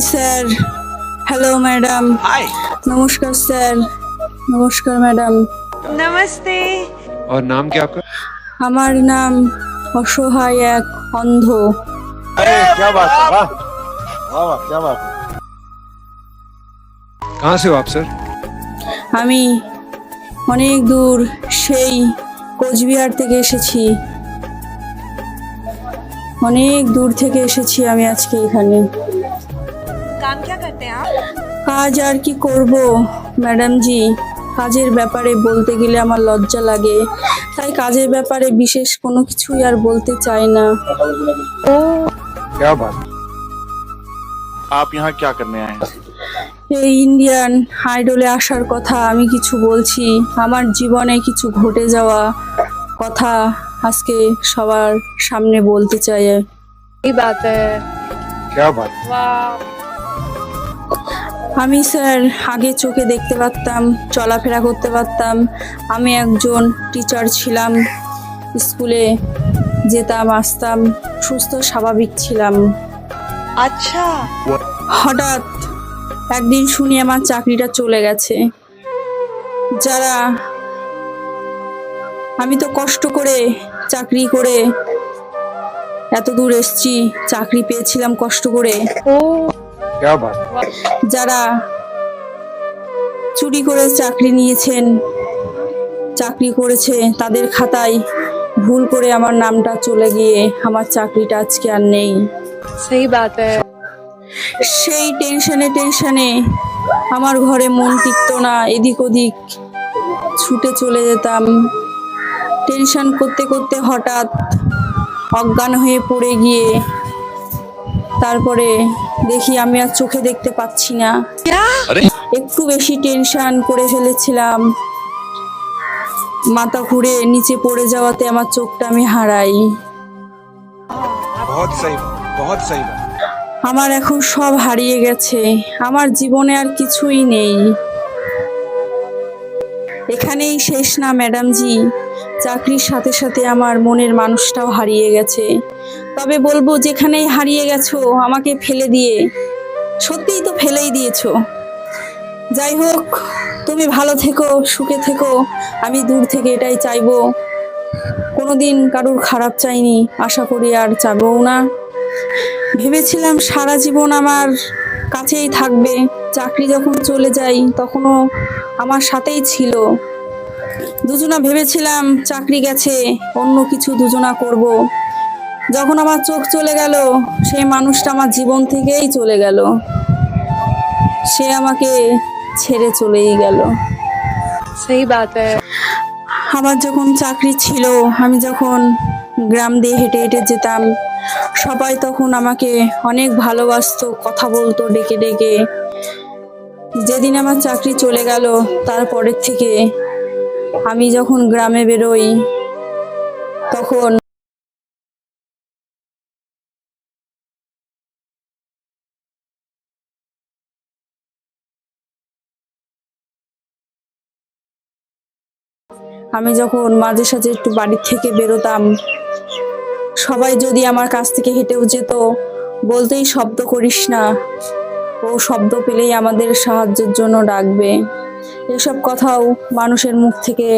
हाय sir, hello madam. Hi. नमस्कार सर। नमस्कार मैडम। नमस्ते। और नाम क्या आपका? আমার নাম অসহায় এক অন্ধ। अरे क्या बात है, वाह वाह वाह, क्या बात है। कहाँ से हो आप सर? আমি অনেক দূর সেই কোচবিহার থেকে এসেছি। অনেক দূর থেকে এসেছি আমি আজকে এখানে। काम क्या करते हैं आप? কাজ আর কি করব ম্যাডাম জি, কাজের ব্যাপারে বলতে গেলে আমার লজ্জা লাগে, তাই কাজের ব্যাপারে বিশেষ কোনো কিছুই আর বলতে চাই না। क्या बात? आप यहाँ क्या करने आए हैं? এই ইন্ডিয়ান আইডলে আসার কথা আমি কিছু বলছি, আমার জীবনে কিছু ঘটে যাওয়া কথা আজকে সবার সামনে বলতে চাই। सही बात है। क्या बात? वाह। আমি স্যার আগে চোখে দেখতে পারতাম, চলাফেরা করতে পারতাম, আমি একজন টিচার ছিলাম, স্কুলে যেতাম আসতাম, সুস্থ স্বাভাবিক ছিলাম। अच्छा। হঠাৎ একদিন শুনি আমার চাকরিটা চলে গেছে। যারা আমি তো কষ্ট করে চাকরি করে এত দূর এসেছি, চাকরি পেয়েছিলাম কষ্ট করে। ओ। क्या बात? যারা চুরি করে চাকরি নিয়েছেন, চাকরি করেছে, তাদের খাতায় ভুল করে আমার নামটা চলে গিয়ে আমার চাকরিটা আজকে আর নেই। सही बात है। সেই টেনশনে আমার ঘরে মন টিকতো না, এদিক ওদিক ছুটে চলে যেতাম। টেনশন করতে করতে হঠাৎ অজ্ঞান হয়ে পড়ে গিয়ে তারপরে দেখি আমি আর চোখে দেখতে পাচ্ছি না। क्या? একটু বেশি টেনশন করে ফেলেছিলাম, মাথা ঘুরে নিচে পড়ে যাওয়াতে আমার চোখটা আমি হারাই। बहुत सही बात, बहुत सही बात। আমার এখন সব হারিয়ে গেছে, আমার জীবনে আর কিছুই নেই। এখানেই শেষ না ম্যাডাম জি, চাকরির সাথে সাথে আমার মনের মানুষটাও হারিয়ে গেছে। তবে বলবো যেখানেই হারিয়ে গেছো আমাকে ফেলে দিয়ে, সত্যিই তো ফেলেই দিয়েছো। যাই হোক, তুমি ভালো থেকো, সুখে থেকো, আমি দূর থেকে এটাই চাইবো। কোনোদিন কারুর খারাপ চাইনি, আশা করি আর চাইবও না। ভেবেছিলাম সারা জীবন আমার কাছেই থাকবে, চাকরি যখন চলে যাই তখনও আমার সাথেই ছিল। দুজনা ভেবেছিলাম চাকরি গেছে, অন্য কিছু দুজনা করব। যখন আমার চোখ চলে গেল, সেই মানুষটা আমার জীবন থেকেই চলে গেল, সে আমাকে ছেড়ে চলেই গেল। सही बात है। আমার যখন চাকরি ছিল, আমি যখন গ্রাম দিয়ে হেঁটে হেঁটে যেতাম, সবাই তখন আমাকে অনেক ভালোবাসতো, কথা বলতো ডেকে ডেকে। যেদিন আমার চাকরি চলে গেল তারপরের থেকে আমি যখন গ্রামে বেরোই তখন আমি যখন মাঝে সাঝে একটু বাড়ির থেকে বেরোতাম, সবাই যদি আমার কাছ থেকে হেঁটেও যেত, বলতেই শব্দ করিস না, ও শব্দ পেলেই আমাদের সাহায্যের জন্য ডাকবে। এসব কথাও মানুষের মুখ থেকে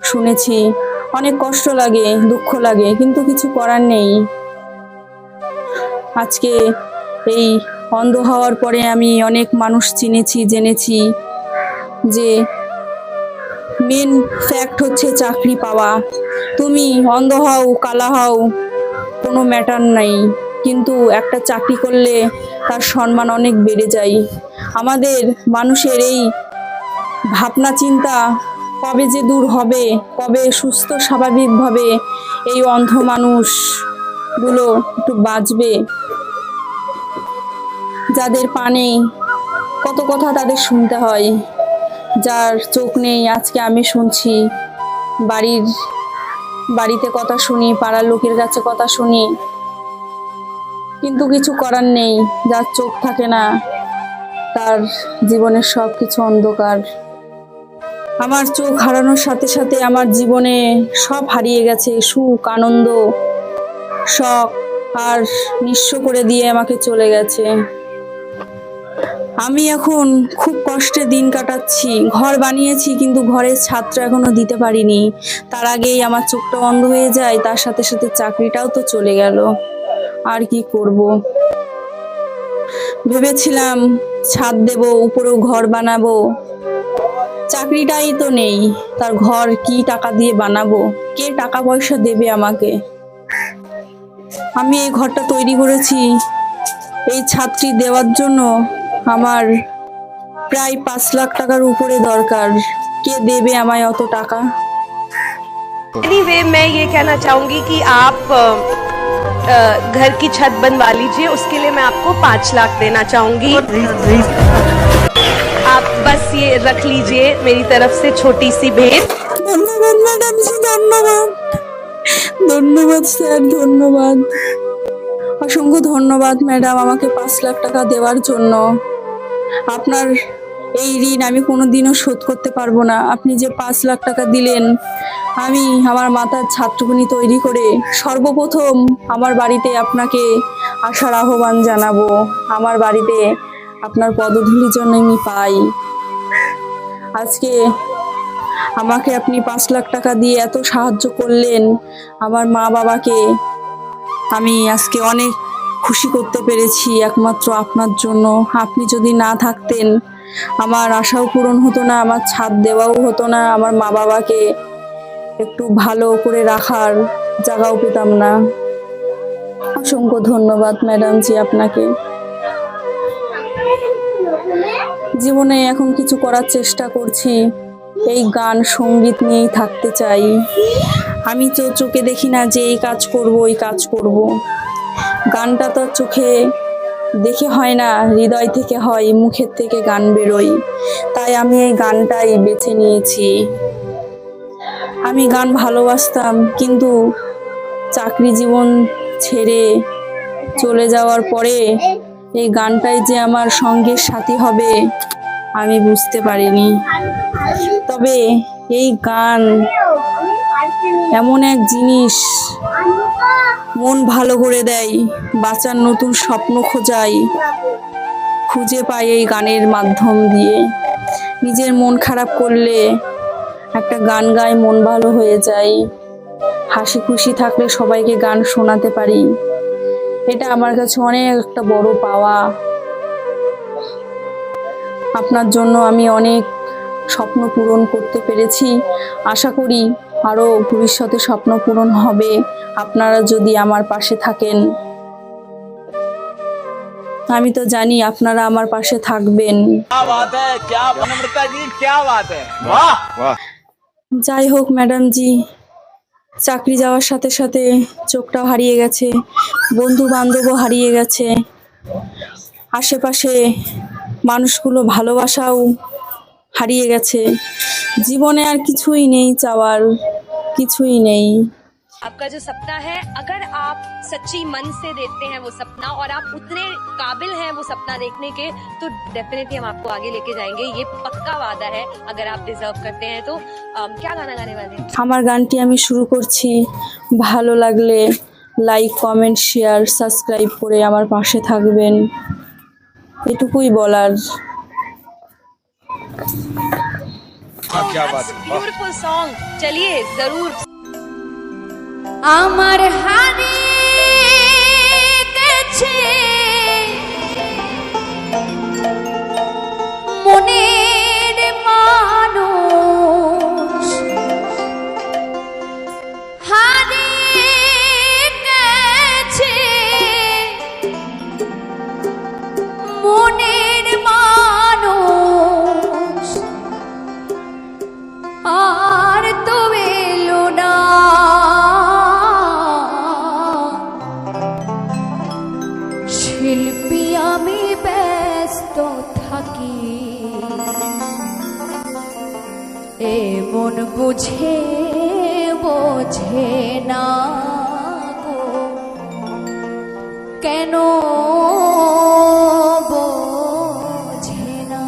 শুনেছি। অনেক কষ্ট লাগে, দুঃখ লাগে, কিন্তু কিছু করার নেই। আজকে এই অন্ধ হওয়ার পরে আমি অনেক মানুষ চিনেছি, জেনেছি যে মেন ফ্যাক্ট হচ্ছে চাকরি পাওয়া। তুমি অন্ধ হও, কালা হও, কোনো ম্যাটার নাই, কিন্তু একটা চাকরি করলে তার সম্মান অনেক বেড়ে যায়। আমাদের মানুষের এই ভাবনা চিন্তা কবে যে দূর হবে, কবে সুস্থ স্বাভাবিকভাবে এই অন্ধ মানুষগুলো একটু বাঁচবে। যাদের পা নেই, কত কথা তাদের শুনতে হয়, যার চোখ নেই আজকে আমি শুনছি, বাড়িতে কথা শুনি, পাড়ার লোকের কাছে কথা শুনি, কিন্তু কিছু করার নেই। যার চোখ থাকে না তার জীবনের সব কিছু অন্ধকার। আমার চোখ হারানোর সাথে সাথে আমার জীবনে সব হারিয়ে গেছে, সুখ, আনন্দ, শখ আর নিঃস্ব করে দিয়ে আমাকে চলে গেছে। আমি এখন খুব কষ্টে দিন কাটাচ্ছি। ঘর বানিয়েছি কিন্তু ঘরের ছাদটা এখনো দিতে পারিনি। তার আগেই আমার চোখটা বন্ধ হয়ে যায়, তার সাথে সাথে চাকরিটাও তো চলে গেল। আর কি করব? ভেবেছিলাম ছাদ দেব, উপরেও ঘর বানাবো, চাকরিটাই তো নেই, তার ঘর কি টাকা দিয়ে বানাবো? কে টাকা পয়সা দেবে আমাকে? আমি এই ঘরটা তৈরি করেছি, এই ছাদটি দেওয়ার জন্য আমার প্রায় 5 লাখ টাকার উপরে দরকার। কে দেবে আমায় অত টাকা? एनीवे मैं ये कहना चाहूंगी कि आप घर की छत बनवा लीजिए, उसके लिए मैं आपको 5 लाख देना चाहूंगी। आप बस ये रख लीजिए मेरी तरफ से छोटी सी भेंट। ধন্যবাদ ম্যাডাম জি, ধন্যবাদ। ধন্যবাদ স্যার, ধন্যবাদ। অসংখ্য ধন্যবাদ ম্যাডাম আমাকে 5 লাখ টাকা দেওয়ার জন্য। আপনার এই ঋণ আমি কোনোদিনও শোধ করতে পারবো না। আপনি যে 5 লাখ টাকা দিলেন, আমি আমার মাথার ছাদটুকুনি তৈরি করে সর্বপ্রথম আমার বাড়িতে আপনাকে আসার আহ্বান জানাবো। আমার বাড়িতে আপনার পদধূলি জন্য আমি পাই। আজকে আমাকে আপনি 5 লাখ টাকা দিয়ে এত সাহায্য করলেন, আমার মা বাবাকে আমি আজকে অনেক খুশি করতে পেরেছি একমাত্র আপনার জন্য। আপনি যদি না থাকতেন আমার আশাও পূরণ হতো না, আমার ছাদ দেওয়াও হতো না, আমার মা বাবাকে একটু ভালো করে রাখার জায়গাও পেতাম না। অসংখ্য ধন্যবাদ ম্যাডাম জি আপনাকে। জীবনে এখন কিছু করার চেষ্টা করছি, এই গান সঙ্গীত নিয়েই থাকতে চাই। আমি তো চোখে দেখি না যে এই কাজ করব ওই কাজ করব। গানটা তো চোখে দেখে হয় না, হৃদয় থেকে হয়, মুখের থেকে গান বেরোয়। তাই আমি এই গানটাই বেছে নিয়েছি। আমি গান ভালোবাসতাম, কিন্তু চাকরি জীবন ছেড়ে চলে যাওয়ার পরে এই গানটাই যে আমার সঙ্গের সাথী হবে আমি বুঝতে পারিনি। তবে এই গান এমন এক জিনিস, মন ভালো করে দেয়, বাঁচার নতুন স্বপ্ন খুঁজে পাই এই গানের মাধ্যম দিয়ে। নিজের মন খারাপ করলে একটা গান গায় মন ভালো হয়ে যায়। হাসি খুশি থাকলে সবাইকে গান শোনাতে পারি, এটা আমার কাছে অনেক একটা বড় পাওয়া। আপনার জন্য আমি অনেক স্বপ্ন পূরণ করতে পেরেছি। আশা করি আরো ভবিষ্যতে স্বপ্ন পূরণ হবে আপনারা যদি আমার পাশে থাকেন। আমি তো জানি আপনারা আমার পাশে থাকবেন। वाह যাই হোক ম্যাডাম জি, চাকরি যাওয়ার সাথে সাথে চোখটাও হারিয়ে গেছে, বন্ধু বান্ধবও হারিয়ে গেছে, আশেপাশে মানুষগুলো ভালোবাসাও হারিয়ে গেছে। জীবনে আর কিছুই নেই চাওয়ার, কিছুই নেই। आपका जो सपना है, अगर आप सच्ची मन से देखते हैं वो सपना और आप उतने काबिल हैं वो सपना देखने के, तो डेफिनेटली हम आपको आगे लेके जाएंगे, ये पक्का वादा है। अगर आप डिजर्व करते हैं तो क्या गाना गाने वाले हैं? আমার গানটি আমি শুরু করছি। ভালো লাগলে লাইক, কমেন্ট, শেয়ার, সাবস্ক্রাইব করে আমার পাশে থাকবেন, এটুকুই বলার। क्या बात है, वाह। ब्यूटीफुल सॉन्ग, चलिए जरूर। আমার হারিয়ে গেছে মনের মানুষ, হারিয়ে গেছে মনের মানুষ, আর তো এলো না শিল্পী আমি ব্যস্ত থাকি, এমন বুঝে বোঝে না গো কেন বোঝে না।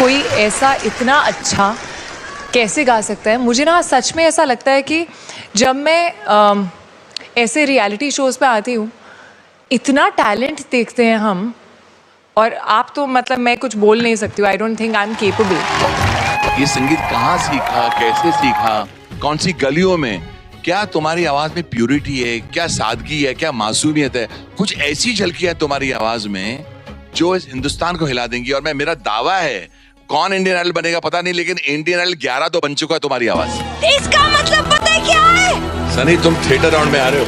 कोई ऐसा इतना अच्छा कैसे गा सकता है। मुझे ना सच में ऐसा लगता है कि जब मैं ऐसे रियलिटी शोज़ पे आती हूँ, इतना टैलेंट देखते हैं हम, और आप तो मतलब मैं कुछ बोल नहीं सकती हूँ। I don't think I am capable. ये संगीत कहाँ सीखा, कैसे सीखा, कौन सी गलियों में? क्या तुम्हारी आवाज में प्यूरिटी है, क्या सादगी है, क्या मासूमियत है? कुछ ऐसी झलकियां तुम्हारी आवाज में जो इस हिंदुस्तान को हिला देंगी। और मैं, मेरा दावा है, कौन इंडियन आइडल बनेगा पता नहीं, लेकिन इंडियन आइडल 11 तो बन चुका है तुम्हारी आवाज। इसका मतलब पता है क्या है? सनी, तुम थिएटर राउंड में आ रहे हो।